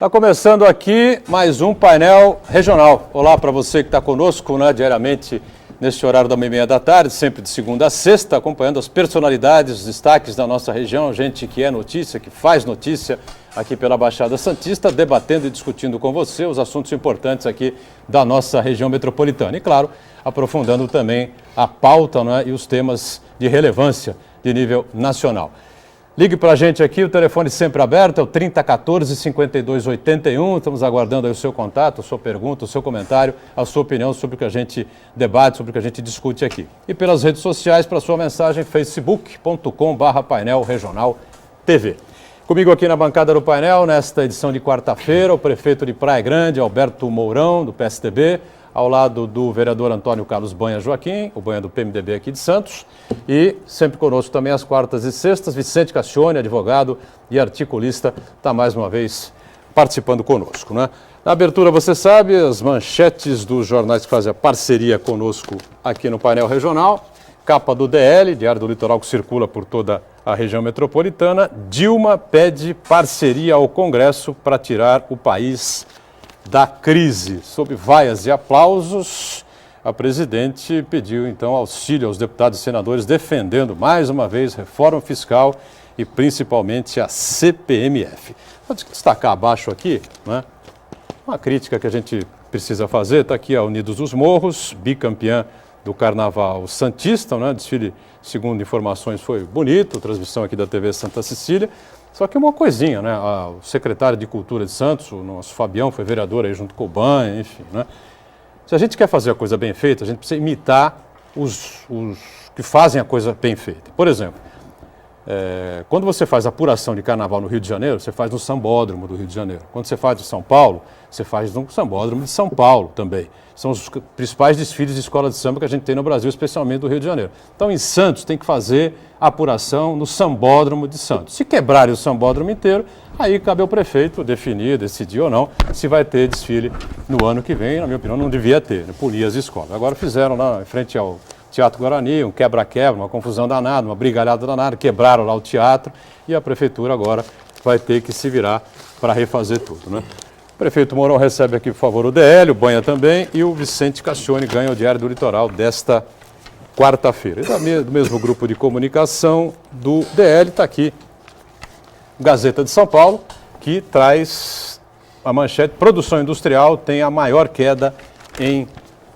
Está começando aqui mais um painel regional. Olá para você que está conosco, diariamente neste horário da 1h30 da tarde, sempre de segunda a sexta, acompanhando as personalidades, os destaques da nossa região, gente que é notícia, que faz notícia aqui pela Baixada Santista, debatendo e discutindo com você os assuntos importantes aqui da nossa região metropolitana. E claro, aprofundando também a pauta e os temas de relevância de nível nacional. Ligue para a gente aqui, o telefone sempre aberto, é o 3014-5281. Estamos aguardando aí o seu contato, a sua pergunta, o seu comentário, a sua opinião sobre o que a gente debate, sobre o que a gente discute aqui. E pelas redes sociais, para a sua mensagem, facebook.com/painel regional TV. Comigo aqui na bancada do painel, nesta edição de quarta-feira, o prefeito de Praia Grande, Alberto Mourão, do PSDB, ao lado do vereador Antônio Carlos Banha Joaquim, o Banha do PMDB aqui de Santos, e sempre conosco também às quartas e sextas, Vicente Cassione, advogado e articulista, está mais uma vez participando conosco. Na abertura, você sabe, as manchetes dos jornais que fazem a parceria conosco aqui no painel regional, capa do DL, Diário do Litoral, que circula por toda a região metropolitana. Dilma pede parceria ao Congresso para tirar o país da crise. Sob vaias e aplausos, a presidente pediu então auxílio aos deputados e senadores, defendendo mais uma vez reforma fiscal e principalmente a CPMF. Vou destacar abaixo aqui, uma crítica que a gente precisa fazer, está aqui a Unidos dos Morros, bicampeã do Carnaval Santista, desfile, segundo informações, foi bonito, transmissão aqui da TV Santa Cecília. Só que uma coisinha, o secretário de Cultura de Santos, o nosso Fabião, foi vereador aí junto com o Banha, enfim, Se a gente quer fazer a coisa bem feita, a gente precisa imitar os que fazem a coisa bem feita. Por exemplo, quando você faz apuração de carnaval no Rio de Janeiro, você faz no Sambódromo do Rio de Janeiro. Quando você faz de São Paulo, você faz no Sambódromo de São Paulo também. São os principais desfiles de escola de samba que a gente tem no Brasil, especialmente do Rio de Janeiro. Então, em Santos, tem que fazer apuração no Sambódromo de Santos. Se quebrarem o Sambódromo inteiro, aí cabe ao prefeito definir, decidir ou não, se vai ter desfile no ano que vem. Na minha opinião, não devia ter, punir as escolas. Agora fizeram lá em frente ao Teatro Guarani, um quebra-quebra, uma confusão danada, uma brigalhada danada, quebraram lá o teatro e a prefeitura agora vai ter que se virar para refazer tudo, O prefeito Mourão recebe aqui, por favor, o DL, o Banha também, e o Vicente Cassione ganha o Diário do Litoral desta quarta-feira. E do mesmo grupo de comunicação do DL está aqui o Gazeta de São Paulo, que traz a manchete: produção industrial tem a maior queda em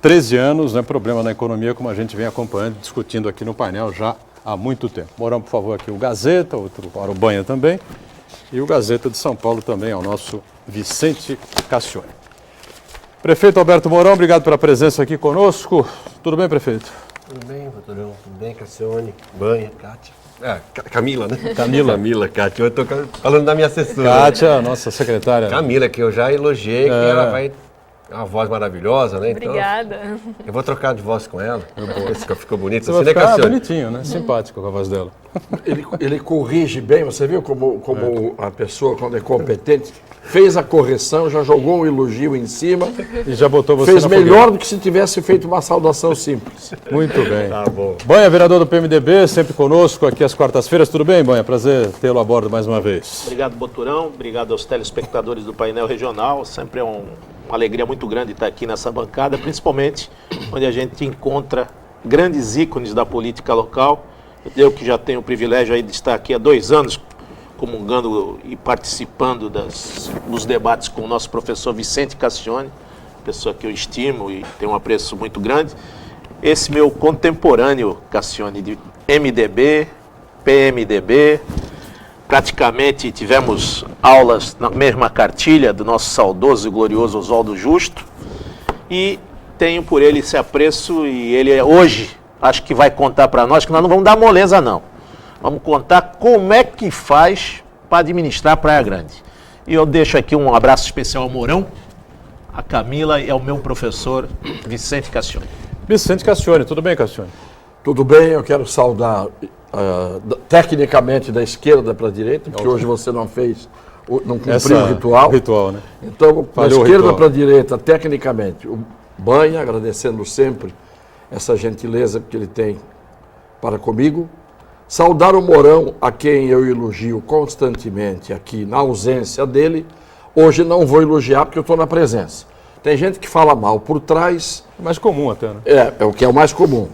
13 anos, problema na economia, como a gente vem acompanhando, discutindo aqui no painel já há muito tempo. Mourão, por favor, aqui o Gazeta, outro para o Banha também, e o Gazeta de São Paulo também ao nosso Vicente Cassione. Prefeito Alberto Mourão, obrigado pela presença aqui conosco. Tudo bem, prefeito? Tudo bem, Doutorão. Tudo bem, Cassione, Banha, Kátia. Camila, Camila, Kátia. Eu estou falando da minha assessora. Kátia, nossa secretária. Camila, que eu já elogiei, que ela vai... É uma voz maravilhosa, Obrigada. Então, eu vou trocar de voz com ela. Ficou bonito. Você vai ficar bonitinho, simpático com a voz dela. Ele corrige bem, você viu como a pessoa, quando é competente, fez a correção, já jogou um elogio em cima. E já botou você fez na melhor fogueira do que se tivesse feito uma saudação simples. Muito bem. Tá bom. Banha, vereador do PMDB, sempre conosco aqui às quartas-feiras. Tudo bem, Banha? Prazer tê-lo a bordo mais uma vez. Obrigado, Boturão. Obrigado aos telespectadores do painel regional. Sempre é uma alegria muito grande estar aqui nessa bancada, principalmente onde a gente encontra grandes ícones da política local. Eu que já tenho o privilégio aí de estar aqui há 2 anos, comungando e participando dos debates com o nosso professor Vicente Cassione, pessoa que eu estimo e tenho um apreço muito grande. Esse meu contemporâneo, Cassione, de MDB, PMDB, praticamente tivemos aulas na mesma cartilha do nosso saudoso e glorioso Oswaldo Justo, e tenho por ele esse apreço, e ele hoje acho que vai contar para nós, que nós não vamos dar moleza não, vamos contar como é que faz para administrar Praia Grande. E eu deixo aqui um abraço especial ao Mourão, a Camila e ao meu professor Vicente Cassione. Vicente Cassione, tudo bem, Cassione? Tudo bem, eu quero saudar tecnicamente da esquerda para a direita, porque hoje você não cumpriu o ritual. Então, da esquerda para a direita, tecnicamente, o Banha, agradecendo sempre essa gentileza que ele tem para comigo. Saudar o Mourão, a quem eu elogio constantemente aqui na ausência dele, Hoje não vou elogiar porque eu estou na presença. Tem gente que fala mal por trás. É mais comum até, né? É o que é o mais comum.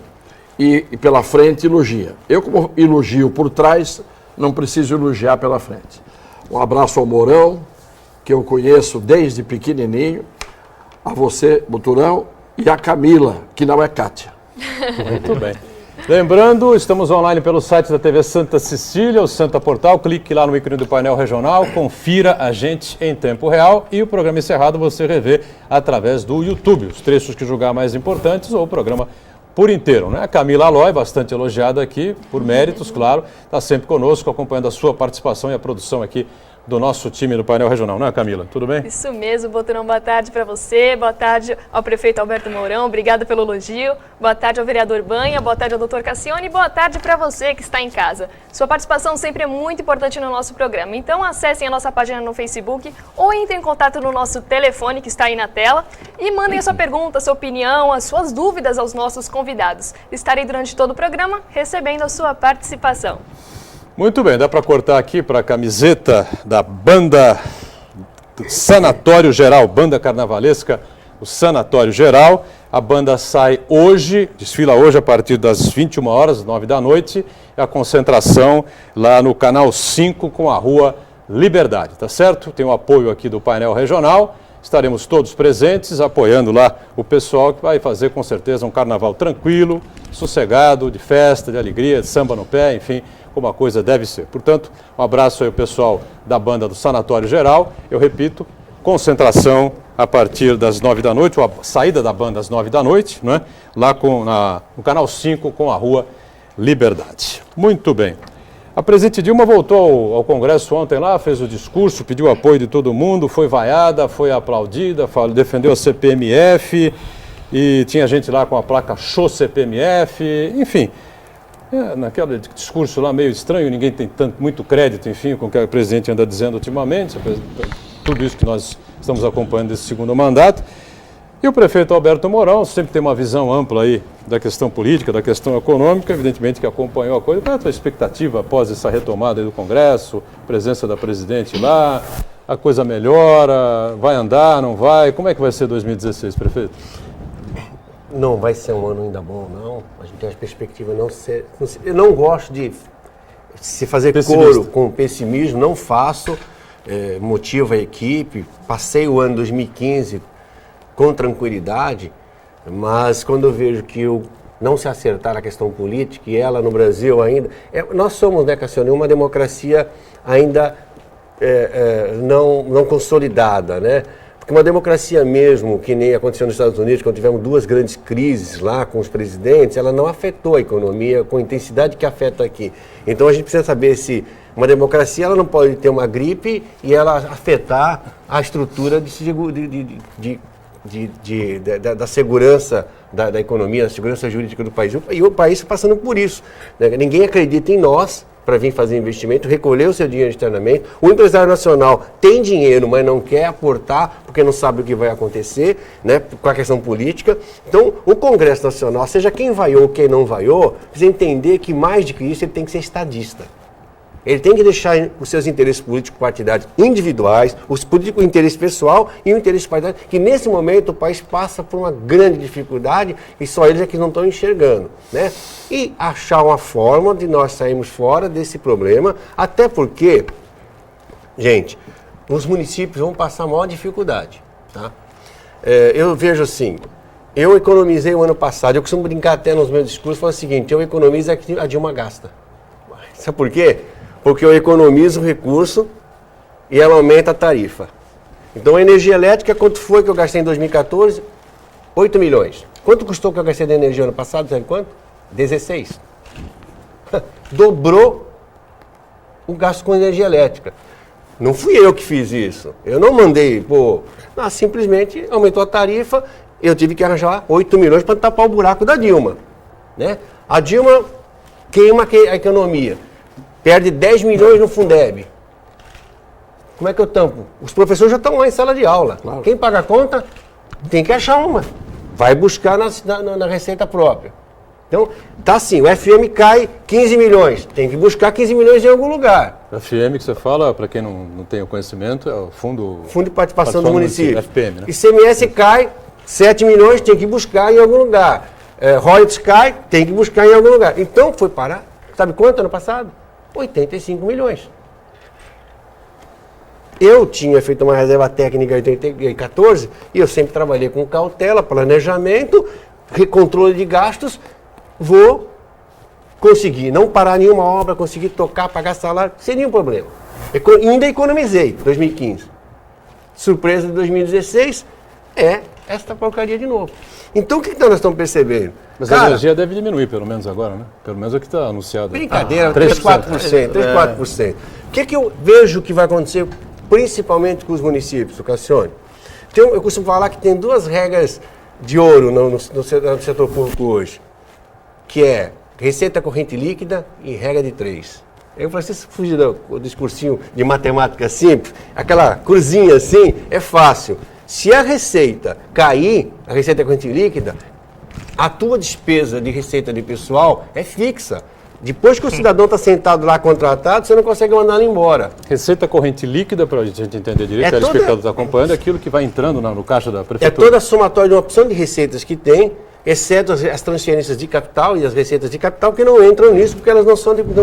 E pela frente elogia. Eu, como elogio por trás, não preciso elogiar pela frente. Um abraço ao Mourão, que eu conheço desde pequenininho, a você, Buturão, e a Camila, que não é Kátia. Muito bem. Lembrando, estamos online pelo site da TV Santa Cecília, o Santa Portal. Clique lá no ícone do painel regional, confira a gente em tempo real e o programa encerrado você revê através do YouTube, os trechos que julgar mais importantes ou o programa por inteiro, né? A Camila Aloy, bastante elogiada aqui, por méritos, claro, está sempre conosco, acompanhando a sua participação e a produção aqui do nosso time do painel regional, não é, Camila? Tudo bem? Isso mesmo, Boturão, boa tarde para você, boa tarde ao prefeito Alberto Mourão, obrigado pelo elogio, boa tarde ao vereador Banha, boa tarde ao doutor Cassione e boa tarde para você que está em casa. Sua participação sempre é muito importante no nosso programa, então acessem a nossa página no Facebook ou entrem em contato no nosso telefone que está aí na tela e mandem a sua pergunta, a sua opinião, as suas dúvidas aos nossos convidados. Estarei durante todo o programa recebendo a sua participação. Muito bem, dá para cortar aqui para a camiseta da banda Sanatório Geral, banda carnavalesca, o Sanatório Geral. A banda sai hoje, desfila hoje a partir das 21 horas, 9 da noite, a concentração lá no Canal 5 com a Rua Liberdade, tá certo? Tem o apoio aqui do painel regional, estaremos todos presentes, apoiando lá o pessoal que vai fazer com certeza um carnaval tranquilo, sossegado, de festa, de alegria, de samba no pé, enfim, como a coisa deve ser. Portanto, um abraço aí ao pessoal da banda do Sanatório Geral. Eu repito, concentração a partir das 9 da noite, ou a saída da banda às 9 da noite, não é? Lá no Canal 5 com a Rua Liberdade. Muito bem. A presidente Dilma voltou ao Congresso ontem lá, fez o discurso, pediu o apoio de todo mundo, foi vaiada, foi aplaudida, defendeu a CPMF e tinha gente lá com a placa Show CPMF, enfim. Naquele discurso lá meio estranho, ninguém tem muito crédito, enfim, com o que o presidente anda dizendo ultimamente, tudo isso que nós estamos acompanhando desse segundo mandato. E o prefeito Alberto Mourão sempre tem uma visão ampla aí da questão política, da questão econômica, evidentemente que acompanhou a coisa. Qual é a tua expectativa após essa retomada aí do Congresso, presença da presidente lá, a coisa melhora, vai andar, não vai? Como é que vai ser 2016, prefeito? Não vai ser um ano ainda bom, não. A gente tem as perspectivas não ser... Eu não gosto de se fazer coro com pessimismo, não faço. Motivo a equipe. Passei o ano 2015 com tranquilidade, mas quando eu vejo que não se acertar a questão política, e ela no Brasil ainda... nós somos, né, Cassiano, uma democracia ainda não consolidada, né? Porque uma democracia mesmo, que nem aconteceu nos Estados Unidos, quando tivemos duas grandes crises lá com os presidentes, ela não afetou a economia com a intensidade que afeta aqui. Então a gente precisa saber se uma democracia ela não pode ter uma gripe e ela afetar a estrutura da segurança da economia, da segurança jurídica do país. E o país está passando por isso, né? Ninguém acredita em nós para vir fazer investimento, recolher o seu dinheiro externamente. O empresário nacional tem dinheiro, mas não quer aportar porque não sabe o que vai acontecer, né, com a questão política. Então, o Congresso Nacional, seja quem vaiou ou quem não vaiou, precisa entender que mais do que isso ele tem que ser estadista. Ele tem que deixar os seus interesses políticos partidários individuais, o interesse pessoal e o interesse partidário, que nesse momento o país passa por uma grande dificuldade e só eles é que não estão enxergando, né? E achar uma forma de nós sairmos fora desse problema, até porque, gente, os municípios vão passar a maior dificuldade, tá? Eu vejo assim, eu economizei o ano passado, eu costumo brincar até nos meus discursos, falar o seguinte, eu economizo a Dilma gasta. Sabe por quê? Porque eu economizo o recurso e ela aumenta a tarifa. Então a energia elétrica, quanto foi que eu gastei em 2014? 8 milhões. Quanto custou que eu gastei de energia ano passado? Sabe quanto? 16. Dobrou o gasto com energia elétrica. Não fui eu que fiz isso. Eu não mandei, simplesmente aumentou a tarifa, eu tive que arranjar 8 milhões para tapar o buraco da Dilma, né? A Dilma queima a economia. Perde 10 milhões no Fundeb. Como é que eu tampo? Os professores já estão lá em sala de aula. Claro. Quem paga a conta tem que achar uma. Vai buscar na receita própria. Então, tá assim, o FM cai 15 milhões, tem que buscar 15 milhões em algum lugar. O FM que você fala, para quem não tem o conhecimento, é o Fundo de Participação do Município. FPM, né? ICMS cai 7 milhões, tem que buscar em algum lugar. Royalties cai, tem que buscar em algum lugar. Então, foi parar, sabe quanto ano passado? 85 milhões. Eu tinha feito uma reserva técnica em 2014 e eu sempre trabalhei com cautela, planejamento, controle de gastos. Vou conseguir não parar nenhuma obra, conseguir tocar, pagar salário, sem nenhum problema. Ainda economizei, 2015. Surpresa de 2016 é esta porcaria de novo. Então o que nós estamos percebendo? Mas a energia deve diminuir, pelo menos agora, né? Pelo menos é o que está anunciado. Brincadeira, 3, 4%. 3, 4%. O que eu vejo que vai acontecer, principalmente com os municípios, Cassione? Eu costumo falar que tem 2 regras de ouro no setor público hoje, que é receita corrente líquida e regra de 3. Eu falei, se você fugir do discursinho de matemática simples, aquela cruzinha assim, é fácil. Se a receita cair, a receita corrente líquida, a tua despesa de receita de pessoal é fixa. Depois que o cidadão está sentado lá contratado, você não consegue mandar ele embora. Receita corrente líquida, para a gente entender direito, o telespectador está acompanhando, é aquilo que vai entrando no caixa da prefeitura. É toda a somatória de uma opção de receitas que tem, exceto as transferências de capital e as receitas de capital que não entram nisso porque elas não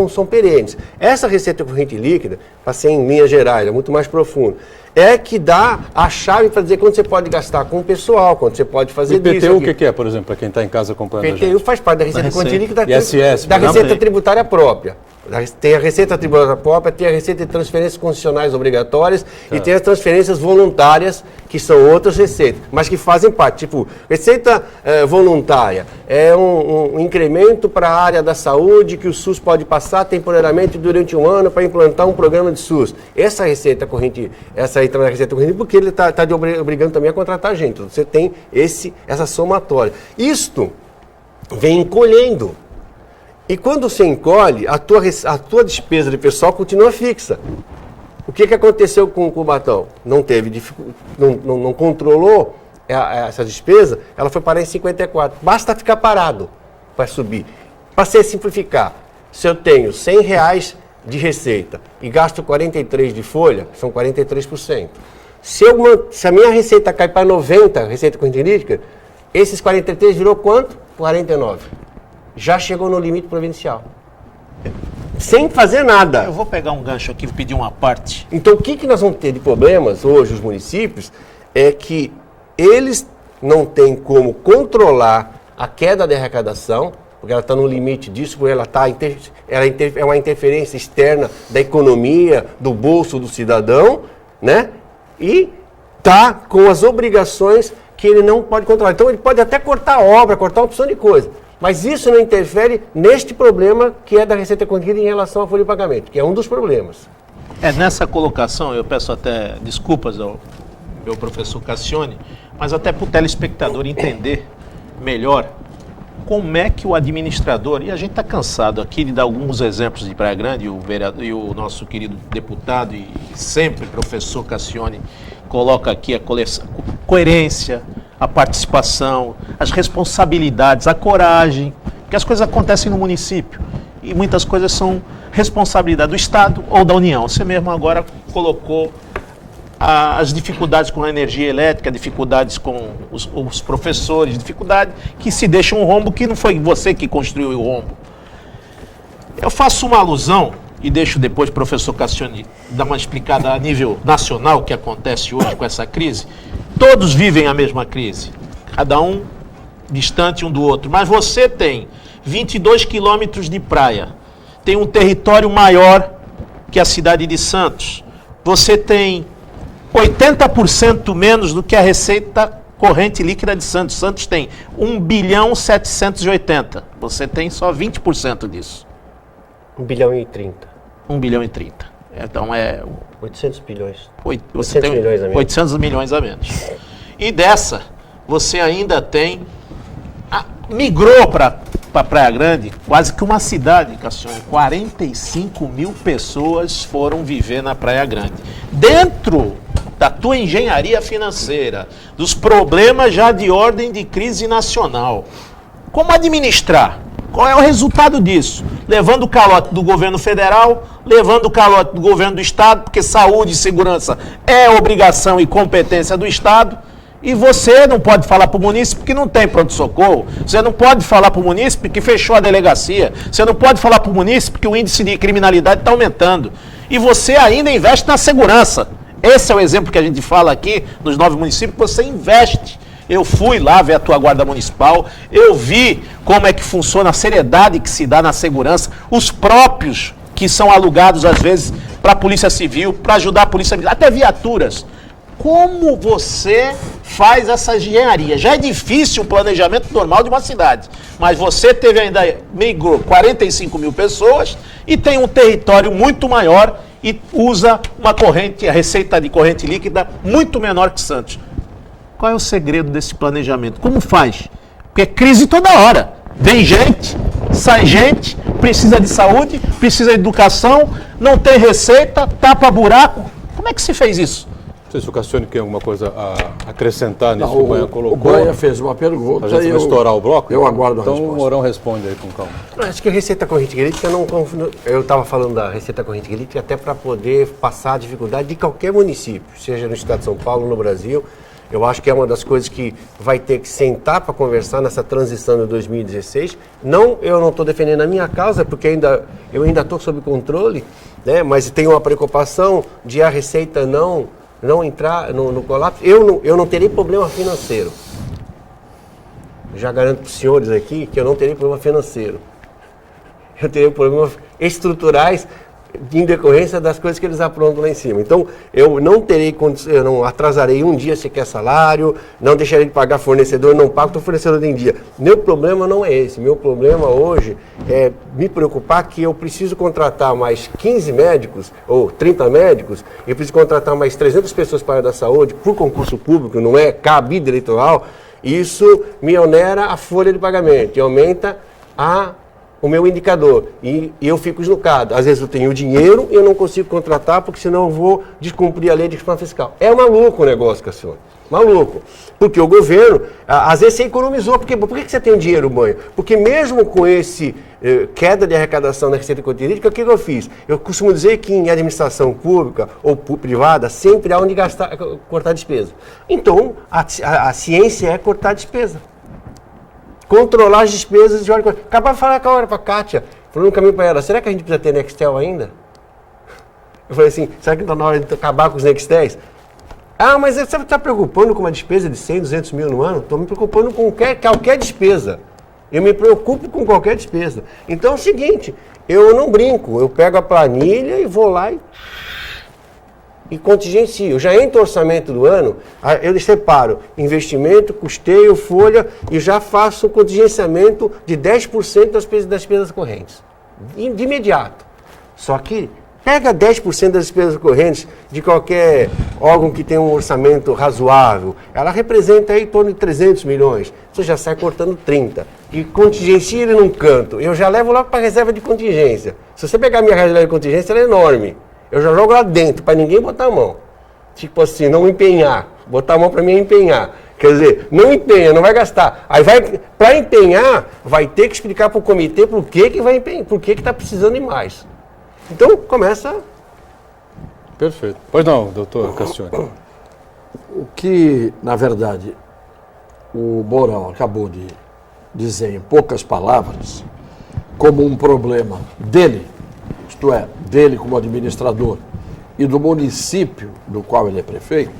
são perenes. Essa receita corrente líquida, para ser em linhas gerais, é muito mais profundo, é que dá a chave para dizer quanto você pode gastar com o pessoal, quanto você pode fazer disso. IPTU, o que é, por exemplo, para quem está em casa acompanhando a gente? IPTU faz parte da receita corrente líquida da receita tributária própria. Tem a receita tributária própria, tem a receita de transferências concessionais obrigatórias e tem as transferências voluntárias, que são outras receitas, mas que fazem parte. Tipo, receita voluntária é um incremento para a área da saúde que o SUS pode passar temporariamente durante um ano para implantar um programa de SUS. Essa receita corrente, essa entra na receita corrente porque ele está obrigando também a contratar gente. Então, você tem essa somatória. Isto vem encolhendo. E quando você encolhe, a tua despesa de pessoal continua fixa. O que aconteceu com o Cubatão? Não teve não controlou essa despesa, ela foi parar em 54. Basta ficar parado para subir. Para se simplificar, se eu tenho R$100 de receita e gasto 43 de folha, são 43%. Se a minha receita cai para 90, receita corrente líquida, esses 43 virou quanto? 49. Já chegou no limite provincial. Sem fazer nada. Eu vou pegar um gancho aqui e pedir uma parte. Então, o que nós vamos ter de problemas hoje, os municípios, é que eles não têm como controlar a queda de arrecadação, porque ela está no limite disso, porque é uma interferência externa da economia, do bolso do cidadão, né? E está com as obrigações que ele não pode controlar. Então, ele pode até cortar a obra, cortar uma opção de coisa. Mas isso não interfere neste problema que é da receita contida em relação à folha de pagamento, que é um dos problemas. Nessa colocação, eu peço até desculpas ao meu professor Cassione, mas até para o telespectador entender melhor como é que o administrador, e a gente está cansado aqui de dar alguns exemplos de Praia Grande, e o nosso querido deputado e sempre professor Cassione coloca aqui a coerência, a participação, as responsabilidades, a coragem, porque as coisas acontecem no município e muitas coisas são responsabilidade do Estado ou da União. Você mesmo agora colocou as dificuldades com a energia elétrica, dificuldades com os professores, dificuldade que se deixa um rombo que não foi você que construiu o rombo. Eu faço uma alusão e deixo depois o professor Cassione dar uma explicada a nível nacional o que acontece hoje com essa crise. Todos vivem a mesma crise, cada um distante um do outro, mas você tem 22 quilômetros de praia, tem um território maior que a cidade de Santos, você tem 80% menos do que a receita corrente líquida de Santos. Santos tem 1.780 bilhão, você tem só 20% disso. 1 bilhão e 30. 1 bilhão e 30. Então é 800 bilhões. 800 milhões a menos. 800 milhões a menos. E dessa, você ainda tem... migrou para Praia Grande, quase que uma cidade, Cassione. 45 mil pessoas foram viver na Praia Grande. Dentro da tua engenharia financeira, dos problemas já de ordem de crise nacional. Como administrar Qual é o resultado disso? Levando o calote do governo federal, levando o calote do governo do estado, porque saúde e segurança é obrigação e competência do estado. E você não pode falar para o munícipe que não tem pronto-socorro. Você não pode falar para o munícipe que fechou a delegacia. Você não pode falar para o munícipe que o índice de criminalidade está aumentando. E você ainda investe na segurança. Esse é o exemplo que a gente fala aqui nos 9 municípios, que você investe. Eu fui lá ver a tua guarda municipal, eu vi como é que funciona a seriedade que se dá na segurança, os próprios que são alugados às vezes para a Polícia Civil, para ajudar a Polícia Militar, até viaturas. Como você faz essa engenharia? Já é difícil o planejamento normal de uma cidade, mas você teve ainda, migrou 45 mil pessoas e tem um território muito maior e usa uma corrente, a receita de corrente líquida muito menor que Santos. Qual é o segredo desse planejamento? Como faz? Porque é crise toda hora. Vem gente, sai gente, precisa de saúde, precisa de educação, não tem receita, tapa buraco. Como é que se fez isso? Não sei se o Cassione tem alguma coisa a acrescentar nisso que o Banha colocou. O Banha fez uma pergunta. A gente vai estourar o bloco? Eu aguardo a resposta. Então o Mourão responde aí com calma. Acho que a receita corrente líquida não confundo. Eu estava falando da receita corrente líquida até para poder passar a dificuldade de qualquer município, seja no estado de São Paulo, no Brasil. Eu acho que é uma das coisas que vai ter que sentar para conversar nessa transição de 2016. Eu não estou defendendo a minha causa, porque eu ainda estou sob controle, né? Mas tenho uma preocupação de a receita não entrar no colapso. Eu não terei problema financeiro. Já garanto para os senhores aqui que eu não terei problema financeiro. Eu terei problemas estruturais em decorrência das coisas que eles aprontam lá em cima. Então, eu não atrasarei um dia sequer salário, não deixarei de pagar fornecedor, não pago o fornecedor em dia. Meu problema não é esse. Meu problema hoje é me preocupar que eu preciso contratar mais 15 médicos ou 30 médicos, eu preciso contratar mais 300 pessoas para a área da saúde por concurso público, não é cabida eleitoral. Isso me onera a folha de pagamento e aumenta o meu indicador, e eu fico deslocado. Às vezes eu tenho dinheiro e eu não consigo contratar, porque senão eu vou descumprir a lei de disciplina fiscal. É maluco o negócio, Cassione. Maluco. Porque o governo, às vezes você economizou. Por que você tem dinheiro, Banha? Porque mesmo com esse queda de arrecadação na receita contínuca, o que eu fiz? Eu costumo dizer que em administração pública ou privada, sempre há onde cortar despesa. Então, a ciência é cortar despesa. Controlar as despesas de ordem. Acabava de falar com a Kátia, falando no caminho para ela, será que a gente precisa ter Nextel ainda? Eu falei assim, será que está na hora de acabar com os Nextéis? Mas você está preocupando com uma despesa de 100, 200 mil no ano? Estou me preocupando com qualquer despesa. Eu me preocupo com qualquer despesa. Então é o seguinte, eu não brinco, eu pego a planilha e vou lá e contingencio. Já entra o orçamento do ano, eu separo investimento, custeio, folha e já faço um contingenciamento de 10% das despesas correntes. De imediato. Só que pega 10% das despesas correntes de qualquer órgão que tem um orçamento razoável. Ela representa aí em torno de 300 milhões. Você já sai cortando 30. E contingencia ele num canto. Eu já levo logo para a reserva de contingência. Se você pegar a minha reserva de contingência, ela é enorme. Eu já jogo lá dentro, para ninguém botar a mão. Tipo assim, não empenhar. Botar a mão para mim é empenhar. Quer dizer, não empenha, não vai gastar. Aí para empenhar, vai ter que explicar para o comitê por que vai empenhar, por que está precisando de mais. Então, começa... Perfeito. Pois não, doutor Cassione. O que, na verdade, o Mourão acabou de dizer em poucas palavras, como um problema dele, isto é, dele como administrador e do município do qual ele é prefeito,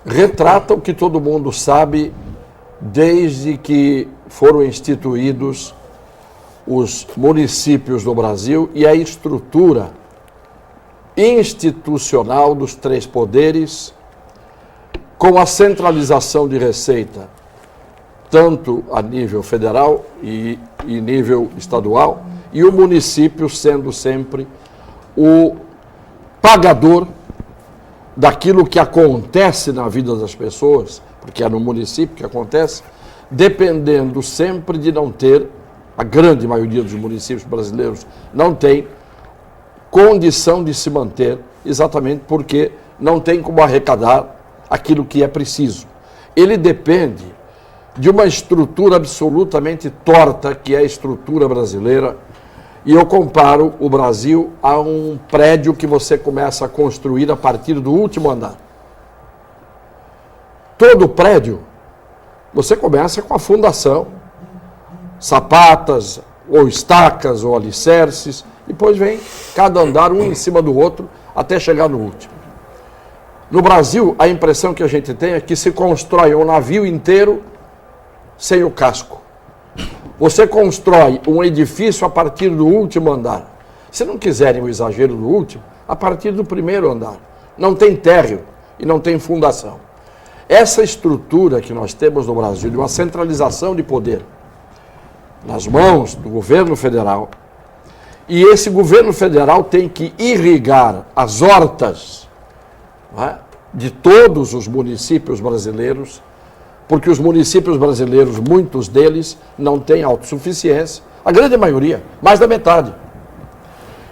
retrata o que todo mundo sabe desde que foram instituídos os municípios do Brasil e a estrutura institucional dos 3 poderes, com a centralização de receita, tanto a nível federal e nível estadual, e o município sendo sempre o pagador daquilo que acontece na vida das pessoas, porque é no município que acontece, dependendo sempre de não ter, a grande maioria dos municípios brasileiros não tem condição de se manter, exatamente porque não tem como arrecadar aquilo que é preciso. Ele depende de uma estrutura absolutamente torta, que é a estrutura brasileira, e eu comparo o Brasil a um prédio que você começa a construir a partir do último andar. Todo prédio, você começa com a fundação, sapatas, ou estacas, ou alicerces, depois vem cada andar um em cima do outro, até chegar no último. No Brasil, a impressão que a gente tem é que se constrói um navio inteiro sem o casco. Você constrói um edifício a partir do último andar. Se não quiserem o exagero do último, a partir do primeiro andar. Não tem térreo e não tem fundação. Essa estrutura que nós temos no Brasil, de uma centralização de poder nas mãos do governo federal, e esse governo federal tem que irrigar as hortas, não é, de todos os municípios brasileiros, porque os municípios brasileiros, muitos deles, não têm autossuficiência, a grande maioria, mais da metade.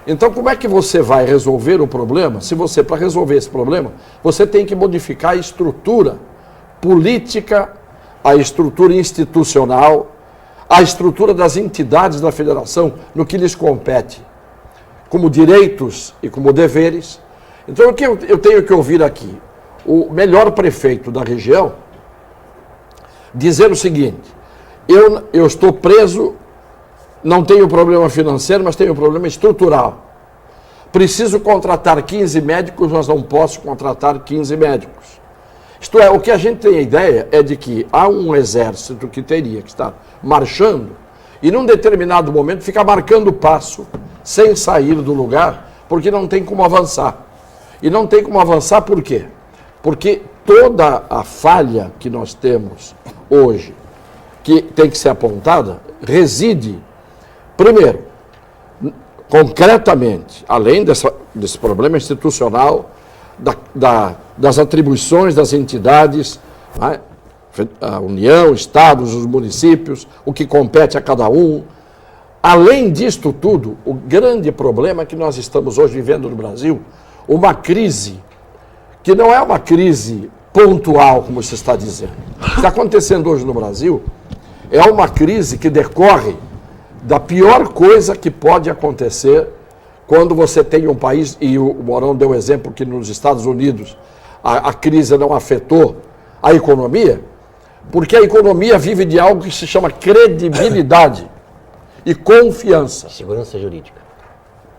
Então, como é que você vai resolver o problema? Se você, para resolver esse problema, você tem que modificar a estrutura política, a estrutura institucional, a estrutura das entidades da federação no que lhes compete, como direitos e como deveres. Então, o que eu tenho que ouvir aqui? O melhor prefeito da região dizer o seguinte: eu estou preso, não tenho problema financeiro, mas tenho problema estrutural. Preciso contratar 15 médicos, mas não posso contratar 15 médicos. Isto é, o que a gente tem a ideia é de que há um exército que teria que estar marchando e num determinado momento fica marcando passo sem sair do lugar, porque não tem como avançar. E não tem como avançar por quê? Porque toda a falha que nós temos hoje, que tem que ser apontada, reside, primeiro, concretamente, além desse problema institucional, das atribuições das entidades, né? A União, Estados, os municípios, o que compete a cada um. Além disto tudo, o grande problema que nós estamos hoje vivendo no Brasil, uma crise que não é uma crise pontual, como se está dizendo. O que está acontecendo hoje no Brasil é uma crise que decorre da pior coisa que pode acontecer quando você tem um país, e o Mourão deu exemplo que nos Estados Unidos a crise não afetou a economia, porque a economia vive de algo que se chama credibilidade e confiança. Segurança jurídica.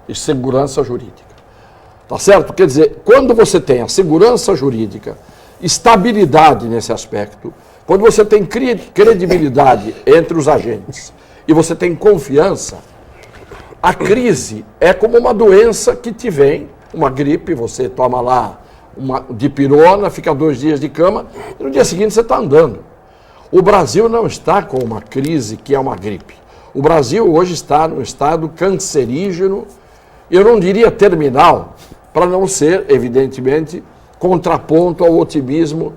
E segurança jurídica. Tá certo? Quer dizer, quando você tem a segurança jurídica, estabilidade nesse aspecto, quando você tem credibilidade entre os agentes e você tem confiança, a crise é como uma doença que te vem, uma gripe, você toma lá uma dipirona, fica 2 dias de cama e no dia seguinte você está andando. O Brasil não está com uma crise que é uma gripe. O Brasil hoje está num estado cancerígeno, eu não diria terminal, para não ser, evidentemente, contraponto ao otimismo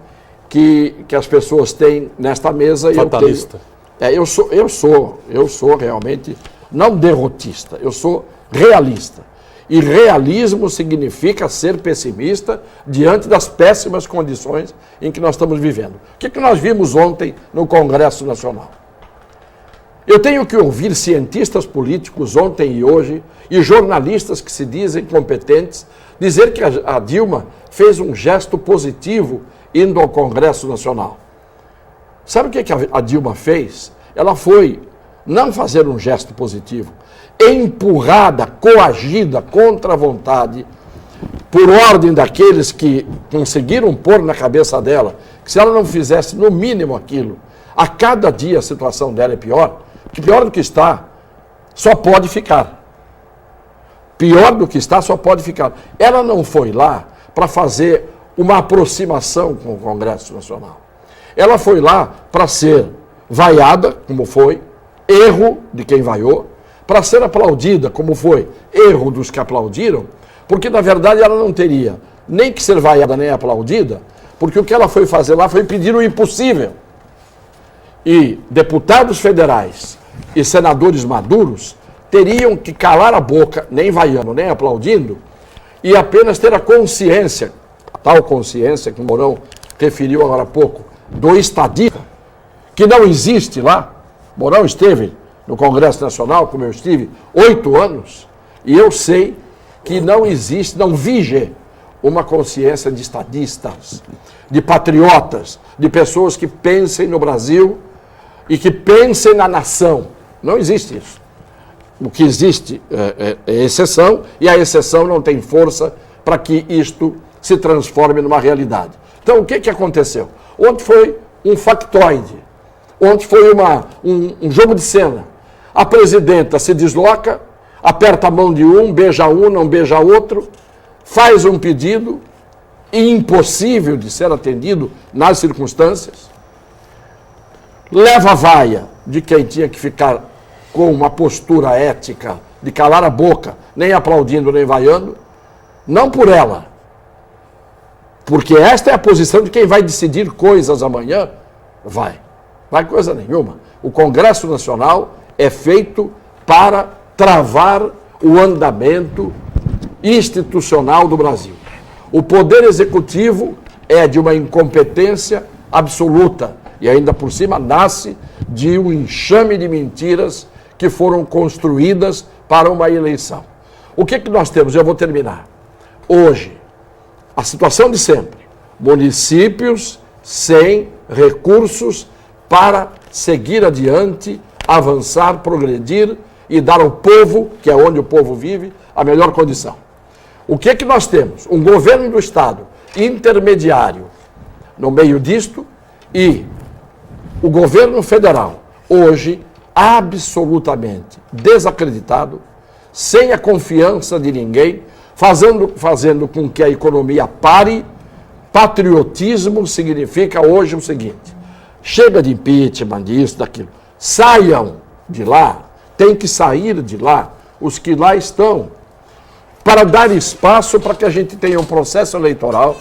que as pessoas têm nesta mesa. Fatalista. Eu sou realmente, não derrotista, eu sou realista. E realismo significa ser pessimista diante das péssimas condições em que nós estamos vivendo. O que nós vimos ontem no Congresso Nacional? Eu tenho que ouvir cientistas políticos ontem e hoje e jornalistas que se dizem competentes dizer que a Dilma fez um gesto positivo indo ao Congresso Nacional. Sabe o que a Dilma fez? Ela foi não fazer um gesto positivo, empurrada, coagida, contra a vontade, por ordem daqueles que conseguiram pôr na cabeça dela que se ela não fizesse no mínimo aquilo, a cada dia a situação dela é pior, que pior do que está, só pode ficar. Pior do que está, só pode ficar. Ela não foi lá para fazer uma aproximação com o Congresso Nacional. Ela foi lá para ser vaiada, como foi, erro de quem vaiou, para ser aplaudida, como foi, erro dos que aplaudiram, porque na verdade ela não teria nem que ser vaiada nem aplaudida, porque o que ela foi fazer lá foi pedir o impossível. E deputados federais e senadores maduros teriam que calar a boca, nem vaiando, nem aplaudindo, e apenas ter a consciência, a tal consciência que o Mourão referiu agora há pouco, do estadista, que não existe lá. Mourão esteve no Congresso Nacional, como eu estive, 8 anos, e eu sei que não existe, não vige uma consciência de estadistas, de patriotas, de pessoas que pensem no Brasil e que pensem na nação. Não existe isso. O que existe é exceção, e a exceção não tem força para que isto se transforme numa realidade. Então, o que aconteceu? Ontem foi um factoide. Ontem foi um jogo de cena. A presidenta se desloca, aperta a mão de um, não beija outro, faz um pedido impossível de ser atendido nas circunstâncias, leva a vaia de quem tinha que ficar com uma postura ética de calar a boca, nem aplaudindo, nem vaiando, não por ela, porque esta é a posição de quem vai decidir coisas amanhã, vai coisa nenhuma. O Congresso Nacional é feito para travar o andamento institucional do Brasil. O Poder Executivo é de uma incompetência absoluta e ainda por cima nasce de um enxame de mentiras que foram construídas para uma eleição. O que nós temos? Eu vou terminar. Hoje, a situação de sempre, municípios sem recursos para seguir adiante, avançar, progredir e dar ao povo, que é onde o povo vive, a melhor condição. O que nós temos? Um governo do Estado intermediário no meio disto e o governo federal, hoje, absolutamente desacreditado, sem a confiança de ninguém, fazendo com que a economia pare. Patriotismo significa hoje o seguinte: chega de impeachment, disso, daquilo. Saiam de lá, tem que sair de lá os que lá estão, para dar espaço para que a gente tenha um processo eleitoral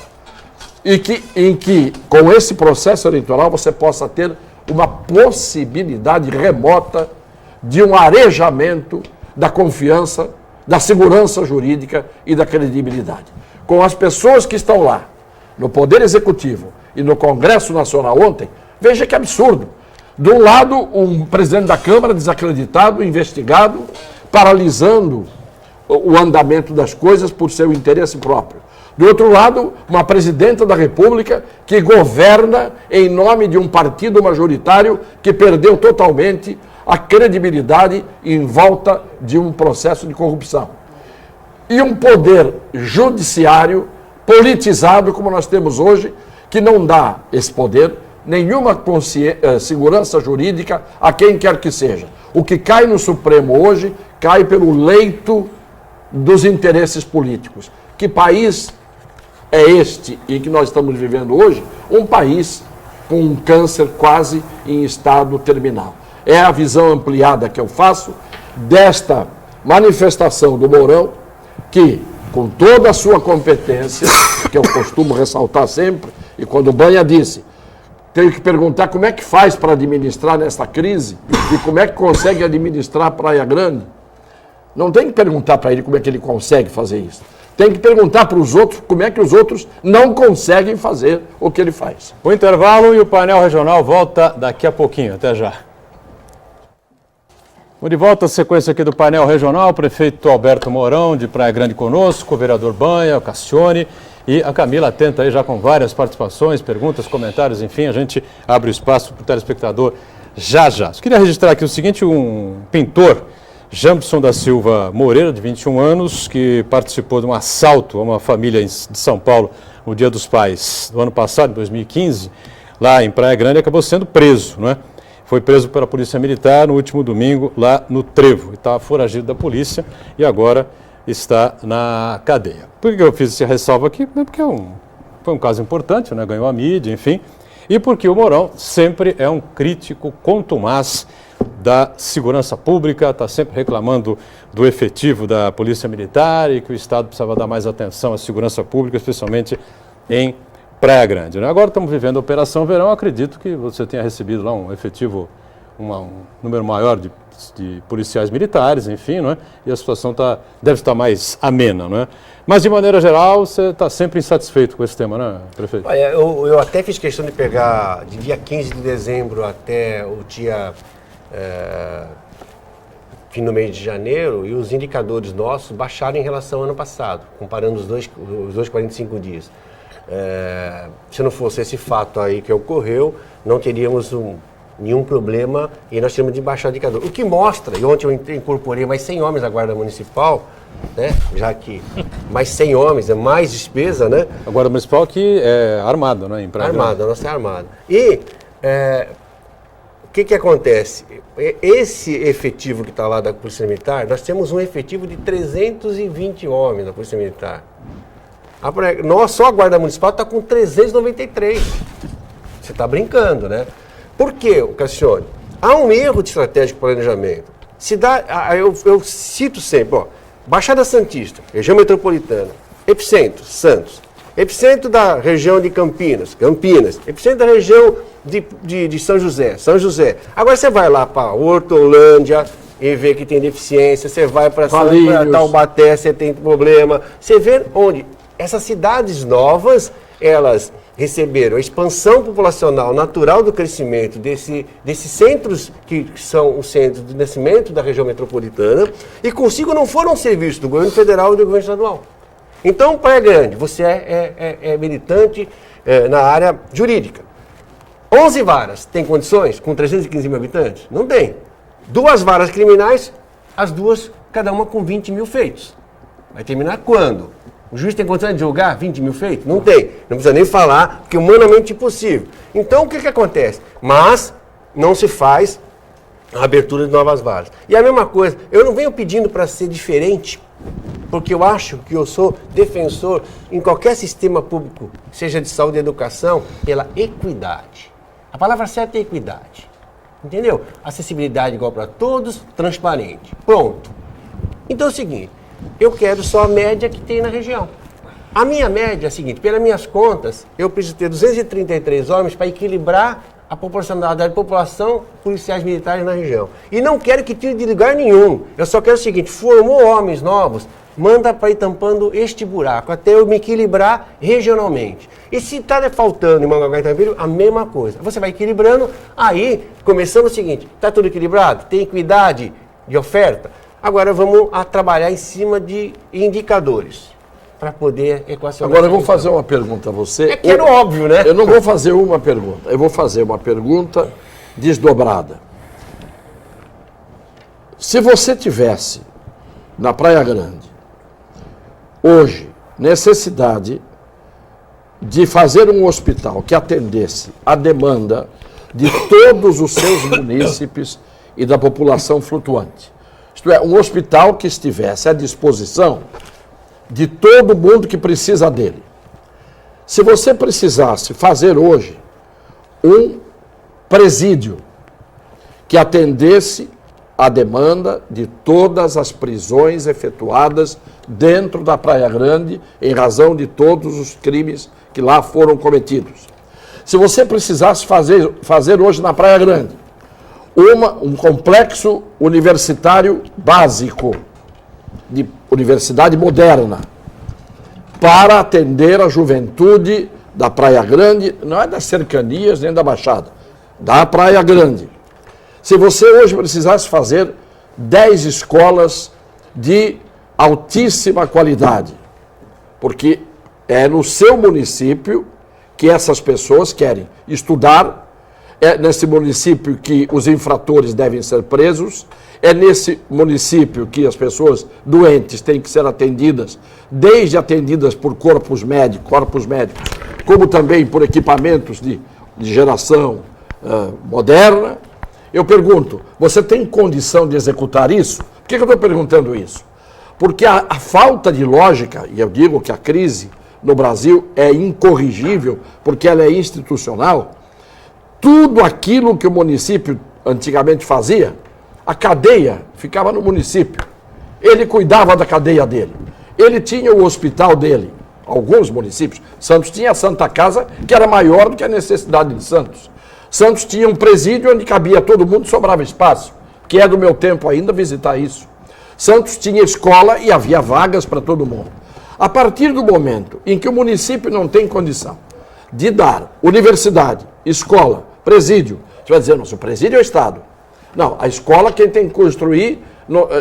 em que, com esse processo eleitoral, você possa ter uma possibilidade remota de um arejamento da confiança, da segurança jurídica e da credibilidade. Com as pessoas que estão lá, no Poder Executivo e no Congresso Nacional ontem, veja que absurdo. De um lado, um presidente da Câmara desacreditado, investigado, paralisando o andamento das coisas por seu interesse próprio. Do outro lado, uma presidenta da República que governa em nome de um partido majoritário que perdeu totalmente a credibilidade em volta de um processo de corrupção. E um poder judiciário politizado como nós temos hoje, que não dá esse poder, nenhuma segurança jurídica a quem quer que seja. O que cai no Supremo hoje, cai pelo leito dos interesses políticos. Que país é este em que nós estamos vivendo hoje? Um país com um câncer quase em estado terminal. É a visão ampliada que eu faço desta manifestação do Mourão, que, com toda a sua competência, que eu costumo ressaltar sempre, e quando o Banha disse, tenho que perguntar como é que faz para administrar nesta crise e como é que consegue administrar Praia Grande. Não tem que perguntar para ele como é que ele consegue fazer isso. Tem que perguntar para os outros como é que os outros não conseguem fazer o que ele faz. O intervalo e o painel regional volta daqui a pouquinho. Até já. De volta à sequência aqui do painel regional, o prefeito Alberto Mourão, de Praia Grande conosco, o vereador Banha, o Cassione e a Camila atenta aí já com várias participações, perguntas, comentários, enfim, a gente abre o espaço para o telespectador já. Eu queria registrar aqui o seguinte, um pintor, Jampson da Silva Moreira, de 21 anos, que participou de um assalto a uma família de São Paulo no Dia dos Pais do ano passado, em 2015, lá em Praia Grande, acabou sendo preso, não é? Foi preso pela Polícia Militar no último domingo lá no Trevo. Estava foragido da polícia e agora está na cadeia. Por que eu fiz esse ressalvo aqui? Porque foi um caso importante, né? Ganhou a mídia, enfim. E porque o Mourão sempre é um crítico contumaz da segurança pública, está sempre reclamando do efetivo da Polícia Militar e que o Estado precisava dar mais atenção à segurança pública, especialmente em Praia Grande. Agora estamos vivendo a Operação Verão, acredito que você tenha recebido lá um efetivo um número maior de policiais militares, enfim, não é? E a situação deve estar mais amena, não é? Mas, de maneira geral, você está sempre insatisfeito com esse tema, né, prefeito? Olha, eu até fiz questão de pegar de dia 15 de dezembro até o dia fim do mês de janeiro, e os indicadores nossos baixaram em relação ao ano passado, comparando os dois 45 dias. Se não fosse esse fato aí que ocorreu, não teríamos nenhum problema e nós temos de baixar o indicador. O que mostra, e ontem eu incorporei mais 100 homens à Guarda Municipal, né, já que mais 100 homens é mais despesa, né? A Guarda Municipal que é armada, né? Armada, a nossa é armada. E o que acontece? Esse efetivo que está lá da Polícia Militar, nós temos um efetivo de 320 homens da Polícia Militar. Só a Guarda Municipal está com 393. Você está brincando, né? Por quê, Cassione? Há um erro de estratégico planejamento. Eu cito sempre, ó, Baixada Santista, região metropolitana, Epicentro, Santos, Epicentro da região de Campinas, Epicentro da região de São José. Agora você vai lá para Hortolândia e vê que tem deficiência, você vai para Taubaté, você tem problema. Você vê onde essas cidades novas, elas receberam a expansão populacional natural do crescimento desses centros que são os centros de nascimento da região metropolitana e consigo não foram serviços do governo federal e do governo estadual. Então, Praia Grande, você é militante na área jurídica. 11 varas, tem condições com 315 mil habitantes? Não tem. 2 varas criminais, as duas, cada uma com 20 mil feitos. Vai terminar quando? O juiz tem condição de julgar 20 mil feitos? Não tem. Não precisa nem falar, porque é humanamente impossível. Então, o que acontece? Mas não se faz a abertura de novas varas. E a mesma coisa, eu não venho pedindo para ser diferente, porque eu acho que eu sou defensor em qualquer sistema público, seja de saúde e educação, pela equidade. A palavra certa é equidade. Entendeu? Acessibilidade igual para todos, transparente. Pronto. Então é o seguinte, eu quero só a média que tem na região. A minha média é a seguinte, pelas minhas contas, eu preciso ter 233 homens para equilibrar a proporcionalidade de população policiais militares na região. E não quero que tire de lugar nenhum. Eu só quero o seguinte, formou homens novos, manda para ir tampando este buraco, até eu me equilibrar regionalmente. E se está faltando em Mongaguá e Tampico, a mesma coisa. Você vai equilibrando, aí começamos o seguinte, está tudo equilibrado? Tem equidade de oferta? Agora vamos trabalhar em cima de indicadores para poder equacionar. Agora eu vou fazer uma pergunta a você. É que era óbvio, né? Eu não vou fazer uma pergunta, eu vou fazer uma pergunta desdobrada. Se você tivesse na Praia Grande, hoje, necessidade de fazer um hospital que atendesse a demanda de todos os seus munícipes e da população flutuante, isto é, um hospital que estivesse à disposição de todo mundo que precisa dele. Se você precisasse fazer hoje um presídio que atendesse a demanda de todas as prisões efetuadas dentro da Praia Grande em razão de todos os crimes que lá foram cometidos. Se você precisasse fazer hoje na Praia Grande um complexo universitário básico, de universidade moderna, para atender a juventude da Praia Grande, não é das cercanias nem da Baixada, da Praia Grande. Se você hoje precisasse fazer 10 escolas de altíssima qualidade, porque é no seu município que essas pessoas querem estudar, é nesse município que os infratores devem ser presos, é nesse município que as pessoas doentes têm que ser atendidas, desde atendidas por corpos médicos, como também por equipamentos de geração moderna. Eu pergunto, você tem condição de executar isso? Por que eu estou perguntando isso? Porque a falta de lógica, e eu digo que a crise no Brasil é incorrigível, porque ela é institucional, tudo aquilo que o município antigamente fazia, a cadeia ficava no município. Ele cuidava da cadeia dele. Ele tinha o hospital dele. Alguns municípios, Santos tinha a Santa Casa, que era maior do que a necessidade de Santos. Santos tinha um presídio onde cabia todo mundo, sobrava espaço, que é do meu tempo ainda visitar isso. Santos tinha escola e havia vagas para todo mundo. A partir do momento em que o município não tem condição de dar universidade, escola, presídio, você vai dizer, nossa, o presídio é o Estado. Não, a escola quem tem que construir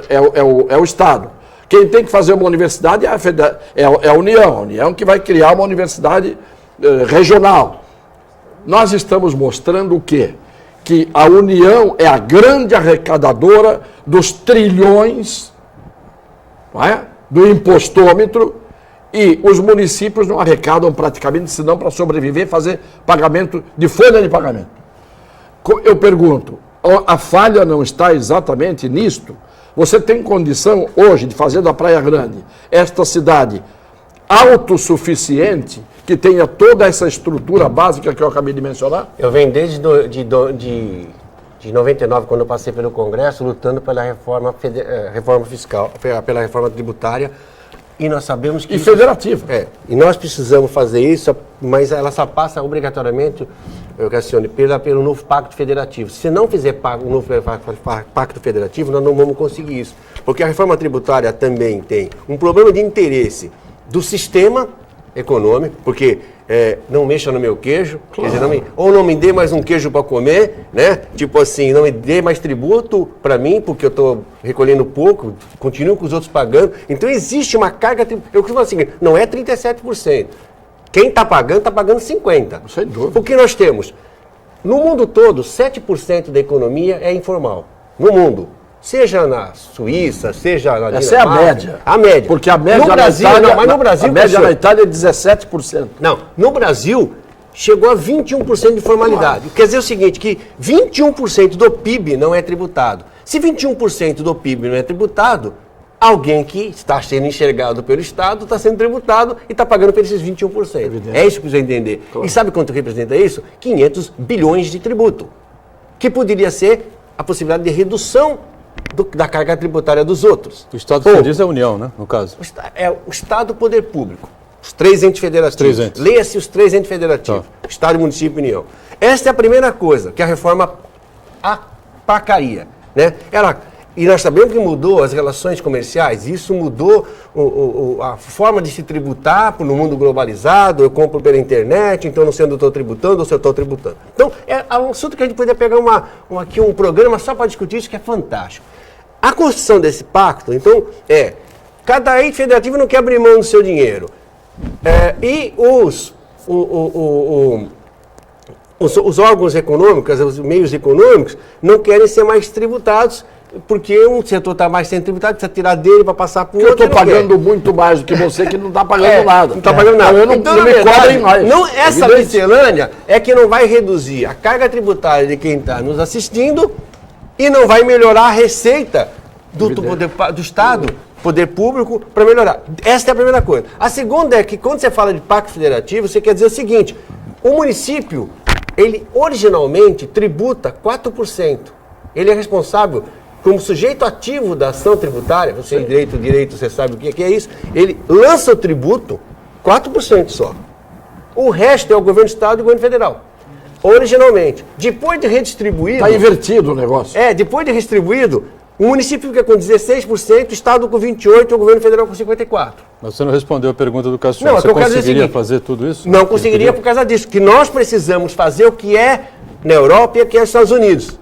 é o Estado. Quem tem que fazer uma universidade é a União que vai criar uma universidade regional. Nós estamos mostrando o quê? Que a União é a grande arrecadadora dos trilhões, não é? Do impostômetro, e os municípios não arrecadam praticamente, senão para sobreviver, fazer pagamento de folha de pagamento. Eu pergunto, a falha não está exatamente nisto? Você tem condição hoje de fazer da Praia Grande esta cidade autossuficiente, que tenha toda essa estrutura básica que eu acabei de mencionar? Eu venho desde de 99, quando eu passei pelo Congresso, lutando pela reforma fiscal, pela reforma tributária, e nós sabemos que... E federativa. E nós precisamos fazer isso, mas ela só passa obrigatoriamente, Cassione, pelo novo Pacto Federativo. Se não fizer o novo Pacto Federativo, nós não vamos conseguir isso. Porque a reforma tributária também tem um problema de interesse do sistema econômico, porque não mexa no meu queijo, claro. Quer dizer, não me dê mais um queijo para comer, né? Tipo assim, não me dê mais tributo para mim, porque eu estou recolhendo pouco, continuo com os outros pagando. Então existe uma carga tributária. Eu costumo falar assim, não é 37%. Quem está pagando 50%. Sem dúvida. Porque nós temos, no mundo todo, 7% da economia é informal. No mundo. Seja na Suíça, seja na Dinamarca. Essa é a média. A média. Porque a média no Brasil, na Itália, não, mas no Brasil, a média na Itália é 17%. Não, no Brasil chegou a 21% de formalidade. Quer dizer o seguinte, que 21% do PIB não é tributado. Se 21% do PIB não é tributado, alguém que está sendo enxergado pelo Estado está sendo tributado e está pagando por esses 21%. Evidente. É isso que você entender. Claro. E sabe quanto representa isso? 500 bilhões de tributo. Que poderia ser a possibilidade de redução da carga tributária dos outros. O Estado que diz é a União, né, no caso? O Estado, o Poder Público. Os três entes federativos. Leia-se os três entes federativos. Tá. Estado, Município e União. Esta é a primeira coisa que a reforma apacaria. Né? E nós sabemos que mudou as relações comerciais, isso mudou a forma de se tributar no mundo globalizado, eu compro pela internet, então não sei onde eu estou tributando ou se eu estou tributando. Então, é um assunto que a gente poderia pegar aqui um programa só para discutir isso, que é fantástico. A construção desse pacto, então, cada ente federativo não quer abrir mão do seu dinheiro. E os órgãos econômicos, os meios econômicos, não querem ser mais tributados, porque um setor está mais sendo tributado, precisa tirar dele para passar para o outro. Eu estou pagando muito mais do que você, que não está pagando nada. Não está pagando nada. Então, não me cobrem mais. Essa miscelânea é que não vai reduzir a carga tributária de quem está nos assistindo e não vai melhorar a receita do Estado, poder público, para melhorar. Essa é a primeira coisa. A segunda é que quando você fala de pacto federativo, você quer dizer o seguinte, o município, ele originalmente tributa 4%. Ele é responsável como sujeito ativo da ação tributária, você tem direito, você sabe o que é isso, ele lança o tributo 4% só. O resto é o governo do Estado e o governo federal. Originalmente. Depois de redistribuído... Está invertido o negócio. Depois de redistribuído, o município fica com 16%, o Estado com 28% e o governo federal com 54%. Mas você não respondeu a pergunta do Cassiano. Você conseguiria fazer tudo isso? Não conseguiria por causa disso, que nós precisamos fazer o que é na Europa e o que é nos Estados Unidos.